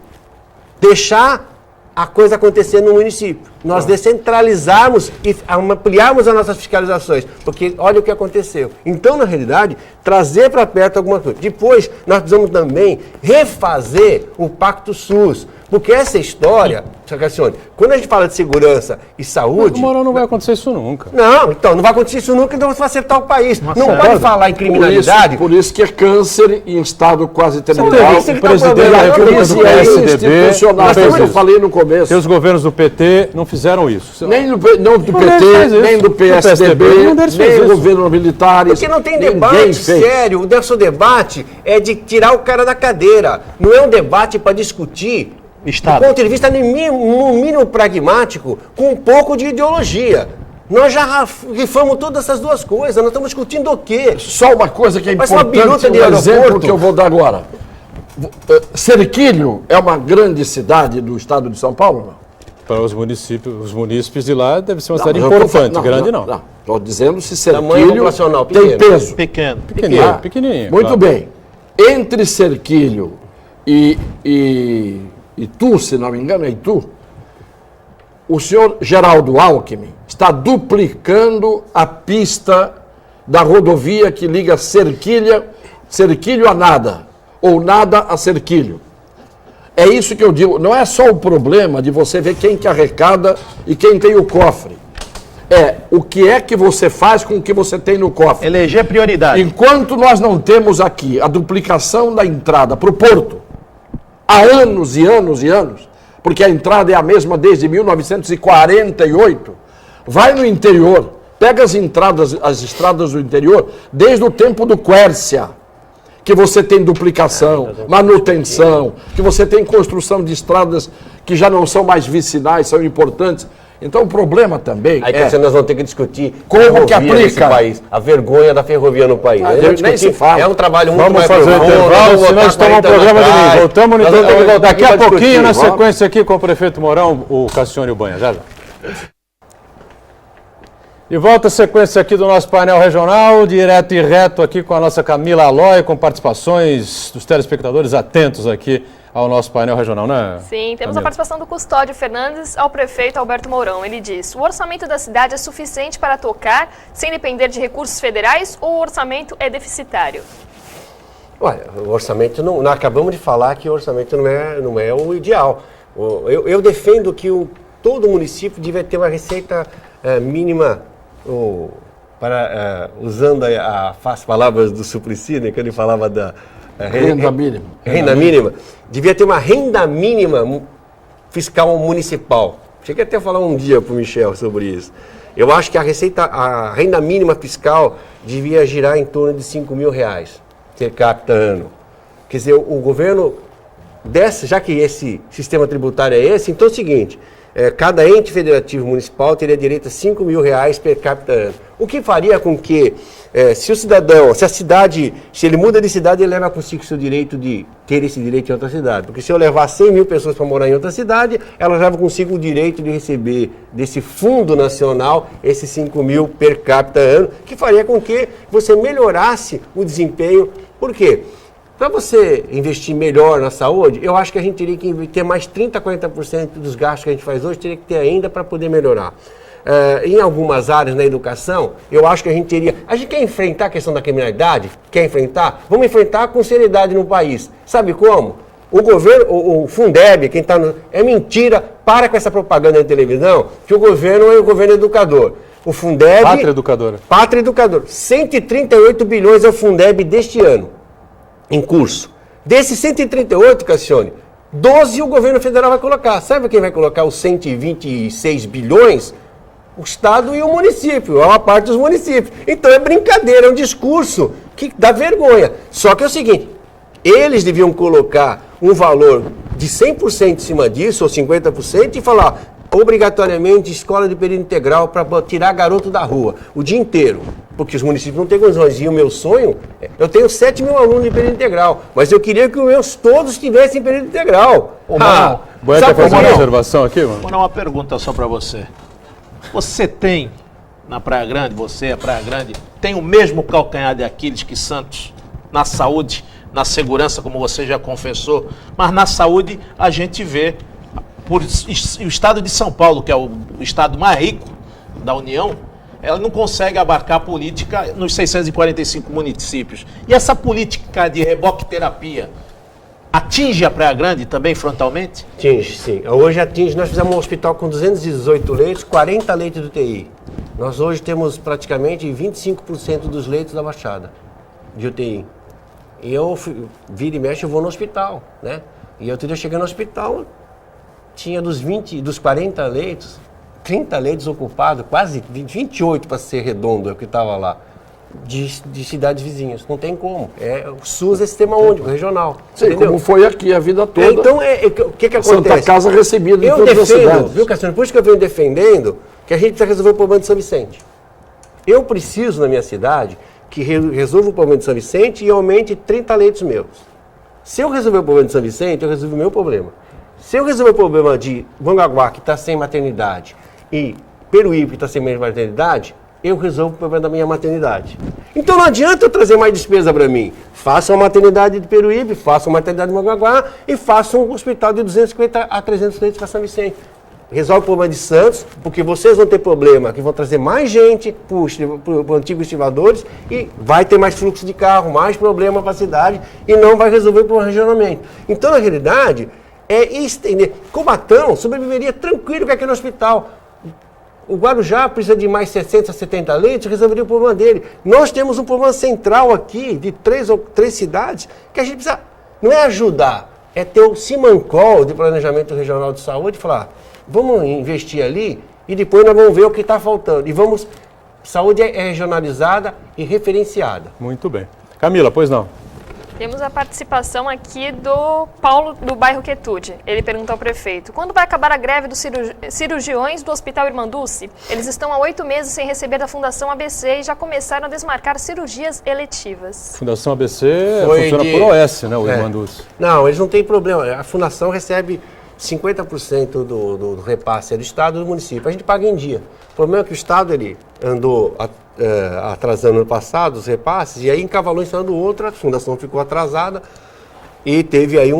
Deixar a coisa acontecer no município. Nós descentralizarmos e ampliarmos as nossas fiscalizações, porque olha o que aconteceu. Então, na realidade, trazer para perto alguma coisa. Depois, nós precisamos também refazer o Pacto SUS, porque essa história, Cassione, quando a gente fala de segurança e saúde... Mas, Mourão, não vai acontecer isso nunca. Não, então, não vai acontecer isso nunca, então você vai acertar o país. Não pode falar em criminalidade... Por isso que é câncer em estado quase terminal. O presidente da República do PSDB, eu falei no começo. E os governos do PT não fizeram isso. Nem do PT, nem do PSDB, nem do governo militar. Porque não tem debate sério. O nosso debate é de tirar o cara da cadeira. Não é um debate para discutir... Estado. Do ponto de vista no mínimo pragmático, com um pouco de ideologia. Nós já rifamos todas essas duas coisas, nós estamos discutindo o quê? Só uma coisa que é importante, um exemplo que eu vou dar agora. Serquilho é uma grande cidade do estado de São Paulo, não? Para os munícipes de lá, deve ser uma cidade importante, grande não. Estou dizendo se Serquilho tem peso. Pequenininho. Muito bem. Entre Serquilho e Itu, se não me engano, é Itu, o senhor Geraldo Alckmin está duplicando a pista da rodovia que liga Serquilho a Nada, ou Nada a Serquilho. É isso que eu digo, não é só o problema de você ver quem que arrecada e quem tem o cofre. É o que é que você faz com o que você tem no cofre. Eleger prioridade. Enquanto nós não temos aqui a duplicação da entrada para o porto, há anos e anos e anos, porque a entrada é a mesma desde 1948, vai no interior, pega as estradas do interior, desde o tempo do Quércia, que você tem duplicação, manutenção, que você tem construção de estradas que já não são mais vicinais, são importantes. Então o problema também nós vamos ter que discutir como que aplica nesse país, a vergonha da ferrovia no país. Nem se fala. É um trabalho muito Vamos fazer o intervalo, senão nós tomamos o programa de mim. Voltamos daqui a pouquinho na sequência aqui com o prefeito Mourão, o Cassione Banha. Já. E volta a sequência aqui do nosso painel regional, direto e reto aqui com a nossa Camila Aloy, com participações dos telespectadores atentos aqui ao nosso painel regional, né? Sim, temos a participação do Custódio Fernandes ao prefeito Alberto Mourão. Ele diz: o orçamento da cidade é suficiente para tocar sem depender de recursos federais ou o orçamento é deficitário? Olha, o orçamento não... Nós acabamos de falar que o orçamento não é o ideal. Eu defendo que todo município deve ter uma receita mínima, usando as palavras do Suplicy, né, que ele falava da... Renda mínima. Renda mínima. Devia ter uma renda mínima fiscal municipal. Cheguei até a falar um dia para o Michel sobre isso. Eu acho que a renda mínima fiscal devia girar em torno de R$5 mil per capita ano. Quer dizer, o governo, já que esse sistema tributário é esse, então é o seguinte, cada ente federativo municipal teria direito a R$5 mil per capita ano. O que faria com que, se ele muda de cidade, ele leva consigo o seu direito de ter esse direito em outra cidade. Porque se eu levar 100 mil pessoas para morar em outra cidade, elas levam consigo o direito de receber desse fundo nacional esses 5 mil per capita ano, que faria com que você melhorasse o desempenho. Por quê? Para você investir melhor na saúde, eu acho que a gente teria que ter mais 30% a 40% dos gastos que a gente faz hoje, teria que ter ainda para poder melhorar. Em algumas áreas na educação, eu acho que a gente teria... A gente quer enfrentar a questão da criminalidade? Quer enfrentar? Vamos enfrentar com seriedade no país. Sabe como? O governo, o Fundeb, quem está no... É mentira, para com essa propaganda na televisão, que o governo é o governo educador. O Fundeb... Pátria Educadora. Pátria Educadora. 138 bilhões é o Fundeb deste ano, em curso. Desses 138, Cassione, 12 o governo federal vai colocar. Sabe quem vai colocar os 126 bilhões? O Estado e o município, a parte dos municípios. Então é brincadeira, é um discurso que dá vergonha. Só que é o seguinte, eles deviam colocar um valor de 100% em cima disso, ou 50%, e falar obrigatoriamente escola de período integral para tirar garoto da rua o dia inteiro. Porque os municípios não têm condições. E o meu sonho, eu tenho 7 mil alunos de período integral, mas eu queria que os meus todos tivessem período integral. Boa, quer fazer uma observação aqui, mano? Vou dar uma pergunta só para você. Você tem, na Praia Grande, a Praia Grande, tem o mesmo calcanhar de Aquiles que Santos? Na saúde, na segurança, como você já confessou, mas na saúde a gente vê, o estado de São Paulo, que é o estado mais rico da União, ela não consegue abarcar a política nos 645 municípios. E essa política de reboque terapia atinge a Praia Grande também frontalmente? Atinge, sim. Hoje atinge. Nós fizemos um hospital com 218 leitos, 40 leitos de UTI. Nós hoje temos praticamente 25% dos leitos da Baixada de UTI. E eu, vira e mexe, eu vou no hospital, né? E eu teria chegando no hospital, tinha dos 40 leitos, 30 leitos ocupados, quase 28 para ser redondo, é o que estava lá. De cidades vizinhas. Não tem como. O SUS é sistema único, regional. Sim, entendeu? Como foi aqui a vida toda. Então, o que acontece? Santa Casa recebida de todas as cidades. Viu, Cassiano? Por isso que eu venho defendendo que a gente precisa resolver o problema de São Vicente. Eu preciso, na minha cidade, que resolva o problema de São Vicente e aumente 30 leitos meus. Se eu resolver o problema de São Vicente, eu resolvi o meu problema. Se eu resolver o problema de Mongaguá, que está sem maternidade, e Peruíbe, que está sem maternidade, eu resolvo o problema da minha maternidade. Então não adianta eu trazer mais despesa para mim. Faça uma maternidade de Peruíbe, faça uma maternidade de Mongaguá e faça um hospital de 250 a 300 leitos para São Vicente. Resolve o problema de Santos, porque vocês vão ter problema, que vão trazer mais gente para os antigos estivadores e vai ter mais fluxo de carro, mais problema para a cidade e não vai resolver o regionamento. Então, na realidade, é estender. Cubatão sobreviveria tranquilo com aquele hospital. O Guarujá precisa de mais 60 a 70 leitos, resolveria o problema dele. Nós temos um problema central aqui, de três cidades, que a gente precisa, não é ajudar, é ter o Simancol de Planejamento Regional de Saúde e falar, vamos investir ali e depois nós vamos ver o que está faltando. E vamos, saúde é regionalizada e referenciada. Muito bem. Camila, pois não? Temos a participação aqui do Paulo, do bairro Quietude. Ele pergunta ao prefeito, quando vai acabar a greve dos cirurgiões do Hospital Irmanduce? Eles estão há 8 meses sem receber da Fundação ABC e já começaram a desmarcar cirurgias eletivas. Fundação ABC funciona por OS, né, o Irmanduce? Não, eles não têm problema. A Fundação recebe 50% do repasse do Estado e do município. A gente paga em dia. O problema é que o Estado ele andou atrasando no passado os repasses e aí encavalou em cima do outro, a Fundação ficou atrasada e teve aí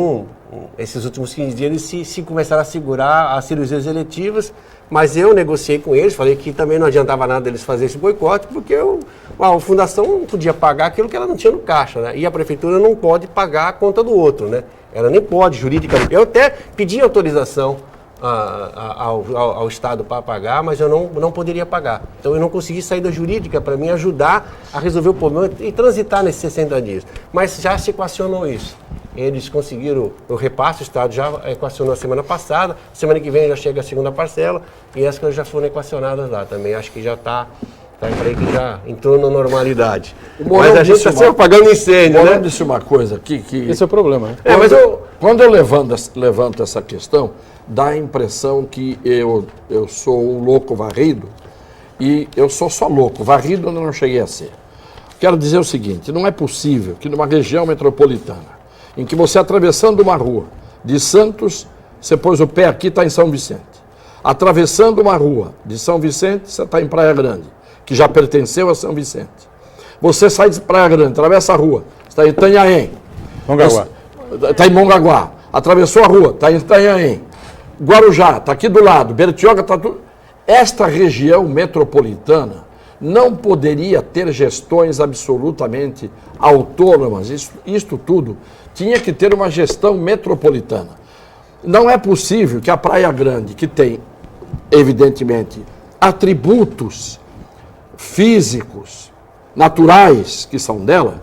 esses últimos 15 dias eles se começaram a segurar as cirurgias eletivas, mas eu negociei com eles, falei que também não adiantava nada eles fazerem esse boicote, porque a Fundação não podia pagar aquilo que ela não tinha no caixa, né? E a Prefeitura não pode pagar a conta do outro, né? Ela nem pode, juridicamente. Eu até pedi autorização ao Estado para pagar, mas eu não poderia pagar. Então eu não consegui saída jurídica para me ajudar a resolver o problema e transitar nesses 60 dias. Mas já se equacionou isso. Eles conseguiram o repasse, o Estado já equacionou a semana passada, semana que vem já chega a segunda parcela e essas coisas já foram equacionadas lá também. Acho que já está aí que já entrou na normalidade. Mas a gente está sempre apagando incêndio, né? Eu disse uma coisa aqui que... Esse é o problema, né? Quando eu levanto essa questão, dá a impressão que eu sou um louco varrido e eu sou só louco, varrido eu não cheguei a ser. Quero dizer o seguinte, não é possível que numa região metropolitana, em que você atravessando uma rua de Santos, você pôs o pé aqui, está em São Vicente. Atravessando uma rua de São Vicente, você está em Praia Grande, que já pertenceu a São Vicente. Você sai de Praia Grande, atravessa a rua, está em Itanhaém. Mongaguá. Está em Mongaguá. Atravessou a rua, está em Itanhaém. Guarujá, está aqui do lado. Bertioga está tudo. Esta região metropolitana não poderia ter gestões absolutamente autônomas. Isto tudo tinha que ter uma gestão metropolitana. Não é possível que a Praia Grande, que tem, evidentemente, atributos físicos, naturais, que são dela,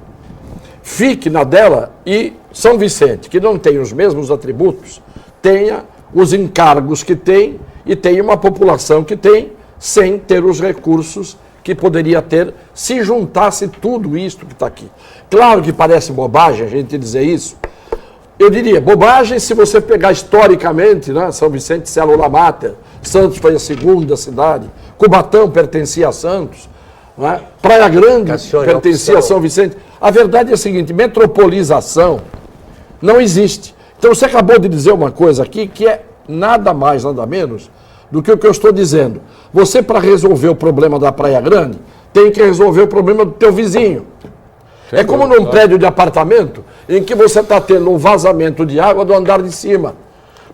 fique na dela e São Vicente, que não tem os mesmos atributos, tenha os encargos que tem e tenha uma população que tem, sem ter os recursos que poderia ter se juntasse tudo isso que está aqui. Claro que parece bobagem a gente dizer isso. Eu diria, bobagem se você pegar historicamente, né? São Vicente, célula máter, Santos foi a segunda cidade, Cubatão pertencia a Santos, né? Praia Grande pertencia a São Vicente. A verdade é a seguinte, metropolização não existe. Então você acabou de dizer uma coisa aqui que é nada mais, nada menos do que o que eu estou dizendo. Você, para resolver o problema da Praia Grande, tem que resolver o problema do teu vizinho. É como num prédio de apartamento em que você está tendo um vazamento de água do andar de cima.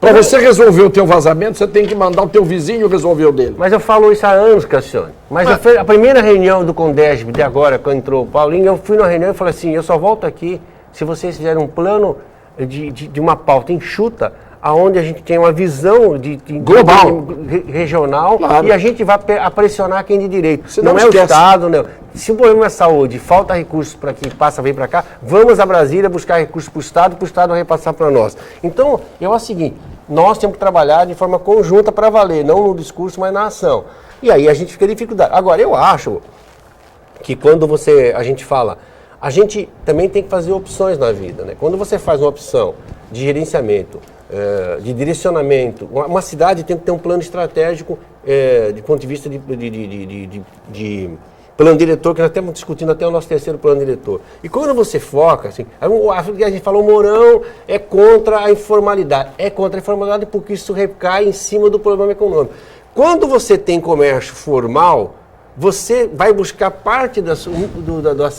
Para você resolver o teu vazamento, você tem que mandar o teu vizinho resolver o dele. Mas eu falo isso há anos, Cassione. Mas a primeira reunião do Condesb de agora, quando entrou o Paulinho, eu fui na reunião e falei assim, eu só volto aqui se vocês fizerem um plano de uma pauta enxuta, aonde a gente tem uma visão global, regional, claro. E a gente vai pressionar quem de direito. Não é esquece. O Estado, não. Se o problema é saúde, falta recursos para quem vem para cá, vamos a Brasília buscar recursos para o Estado repassar para nós. Então, é o seguinte, nós temos que trabalhar de forma conjunta para valer, não no discurso, mas na ação. E aí a gente fica em dificuldade. Agora, eu acho que quando a gente fala, a gente também tem que fazer opções na vida, né? Quando você faz uma opção de gerenciamento, de direcionamento, uma cidade tem que ter um plano estratégico de ponto de vista de plano diretor, que nós estamos discutindo até o nosso terceiro plano diretor. E quando você foca, assim, a gente falou, o Mourão é contra a informalidade. É contra a informalidade porque isso recai em cima do problema econômico. Quando você tem comércio formal, você vai buscar parte da sua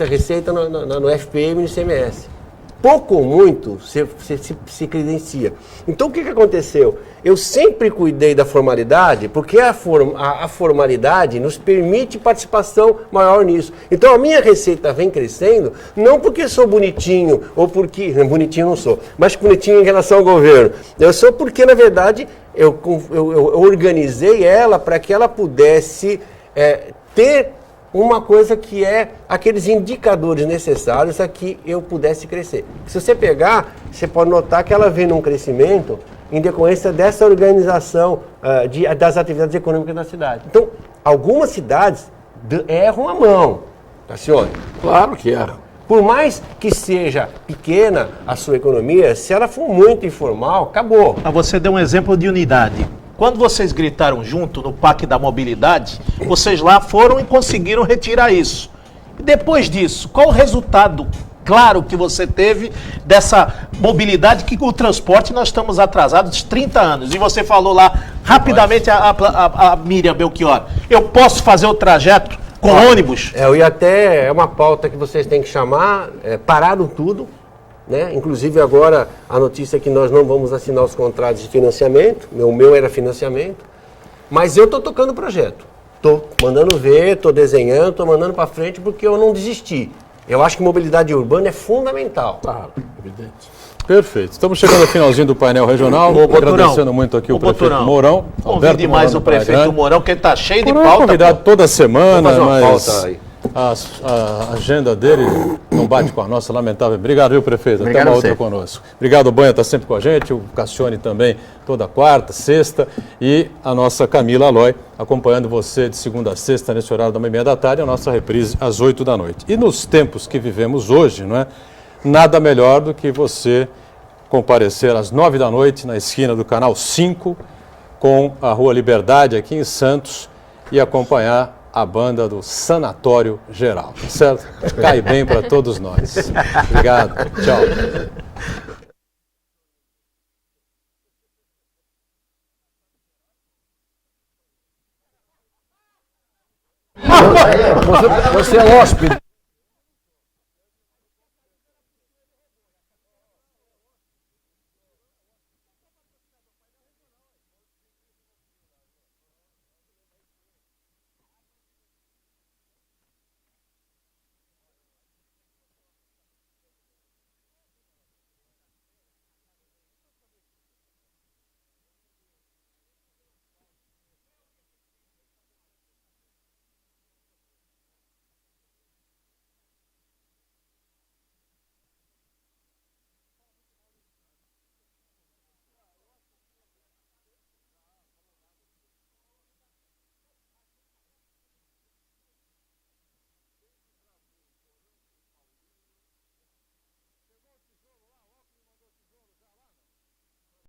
receita no FPM e no ICMS. Pouco ou muito se credencia. Então o que aconteceu? Eu sempre cuidei da formalidade, porque a formalidade nos permite participação maior nisso. Então a minha receita vem crescendo, não porque sou bonitinho, ou porque... Bonitinho não sou, mas bonitinho em relação ao governo. Eu sou porque, na verdade, eu organizei ela para que ela pudesse ter uma coisa que é aqueles indicadores necessários para que eu pudesse crescer. Se você pegar, você pode notar que ela vem num crescimento em decorrência dessa organização das atividades econômicas da cidade. Então, algumas cidades erram a mão, Cassione. Claro que erram. Por mais que seja pequena a sua economia, se ela for muito informal, acabou. Você deu um exemplo de unidade. Quando vocês gritaram junto no PAC da mobilidade, vocês lá foram e conseguiram retirar isso. E depois disso, qual o resultado claro que você teve dessa mobilidade que com o transporte nós estamos atrasados 30 anos? E você falou lá rapidamente a Miriam Belchior, eu posso fazer o trajeto com ônibus? Eu ia até, é uma pauta que vocês têm que chamar, pararam tudo. Né? Inclusive agora a notícia é que nós não vamos assinar os contratos de financiamento, o meu era financiamento, mas eu estou tocando o projeto, estou mandando ver, estou desenhando, estou mandando para frente porque eu não desisti. Eu acho que mobilidade urbana é fundamental. Claro, evidente. Perfeito. Estamos chegando ao finalzinho do painel regional. Agradecendo muito aqui o prefeito Mourão. Convide mais o prefeito Mourão, que ele está cheio de pauta. Convidado toda semana, mas pauta aí. A agenda dele não bate com a nossa, lamentável. Obrigado, viu, prefeito? Obrigado. Até uma outra conosco. Obrigado, Banha, está sempre com a gente, o Cassione também, toda quarta, sexta, e a nossa Camila Aloy, acompanhando você de segunda a sexta, nesse horário da 1h30, a nossa reprise às 8h. E nos tempos que vivemos hoje, não é? Nada melhor do que você comparecer às 9h na esquina do Canal 5, com a Rua Liberdade, aqui em Santos, e acompanhar a banda do Sanatório Geral, certo? Cai bem para todos nós. Obrigado. Tchau. Você é hóspede.